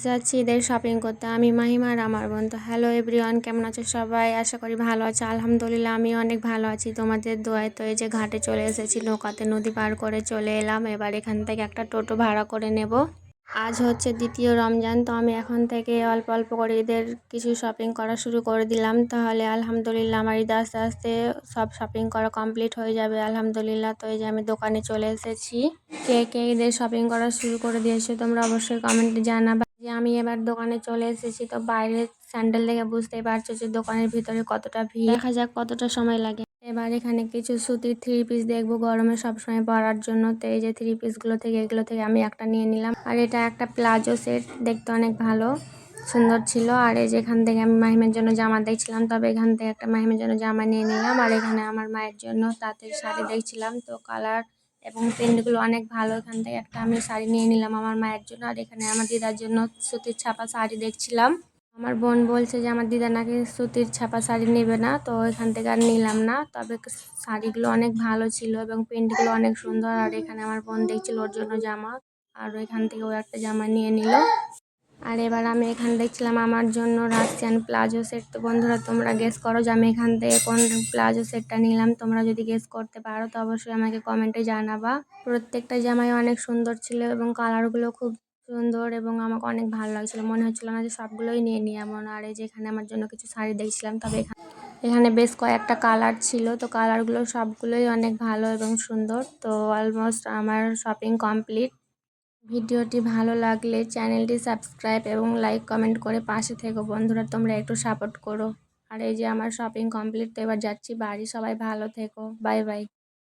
যাচ্ছি ঈদের শপিং করতে আমি মাহিমা আর আমার বোন। তো হ্যালো এভরিওয়ান, কেমন আছো সবাই? আশা করি ভালো আছে। আলহামদুলিল্লাহ আমি অনেক ভালো আছি তোমাদের দোয়ায়। তো এই যে ঘাটে চলে এসেছি, নৌকাতে নদী পার করে চলে এলাম। এবার এখান থেকে একটা টোটো ভাড়া করে নেব। আজ হচ্ছে দ্বিতীয় রমজান, তো আমি এখন থেকে অল্প অল্প করে ঈদের কিছু শপিং করা শুরু করে দিলাম। তাহলে আলহামদুলিল্লাহ আমার ঈদ আস্তে আস্তে সব শপিং করা কমপ্লিট হয়ে যাবে আলহামদুলিল্লাহ। তো এই যে আমি দোকানে চলে এসেছি। কে কে ঈদের শপিং করা শুরু করে দিয়েছে তোমরা অবশ্যই কমেন্টে জানাবা। যে আমি এবার দোকানে চলে এসেছি, তো বাইরে স্যান্ডেল দেখে বুঝতেই পারছো যে দোকানের ভিতরে কতটা ভিড়। দেখা যাক কতটা সময় লাগে। এবার এখানে কিছু সুতির থ্রি পিস দেখবো গরমে সবসময় পরার জন্য। তো এই যে থ্রি পিসগুলো থেকে এগুলো থেকে আমি একটা নিয়ে নিলাম। আর এটা একটা প্লাজো সেট, দেখতে অনেক ভালো সুন্দর ছিল। আর এই যে এখান থেকে আমি মাহিমের জন্য জামা দেখছিলাম, তবে এখান থেকে একটা মাহিমের জন্য জামা নিয়ে নিলাম। আর এখানে আমার মায়ের জন্য তাঁতের শাড়ি দেখছিলাম, তো কালার এবং প্রিন্টগুলো অনেক ভালো। এখান থেকে একটা আমি শাড়ি নিয়ে নিলাম আমার মায়ের জন্য। আর এখানে আমার দিদার জন্য সুতির ছাপা শাড়ি দেখছিলাম। আমার বোন বলছে যে আমার দিদা নাকি সুতির ছাপা শাড়ি নেবে না, তো এখান থেকে আর নিলাম না। তবে শাড়িগুলো অনেক ভালো ছিল এবং প্রিন্টগুলো অনেক সুন্দর। আর এখানে আমার বোন দেখছিল ওর জন্য জামা, আর এখান থেকে ও একটা জামা নিয়ে নিল। আর এবার আমি এখানে দেখছিলাম আমার জন্য রাশিয়ান প্লাজো সেট। তো বন্ধুরা তোমরা গেস করো যে আমি এখান থেকে কোন প্লাজো সেটটা নিলাম। তোমরা যদি গেস করতে পারো তো অবশ্যই আমাকে কমেন্টে জানাবা। প্রত্যেকটা জামাই অনেক সুন্দর ছিল এবং কালারগুলো খুব সুন্দর এবং আমাকে অনেক ভালো লাগছিল। মনে হচ্ছিল না যে সবগুলোই নিয়ে নিই এমন। আর এই যে এখানে আমার জন্য কিছু শাড়ি দেখছিলাম, তবে এখানে বেশ কয়েকটা কালার ছিল, তো কালারগুলো সবগুলোই অনেক ভালো এবং সুন্দর। তো অলমোস্ট আমার শপিং কমপ্লিট। ভিডিওটি ভালো লাগলে চ্যানেলটি সাবস্ক্রাইব এবং লাইক কমেন্ট করে পাশে থেকো বন্ধুরা, তোমরা একটু সাপোর্ট করো। আর এই যে আমার শপিং কমপ্লিট, তো এবার যাচ্ছি বাড়ি। সবাই ভালো থেকো, বাই বাই।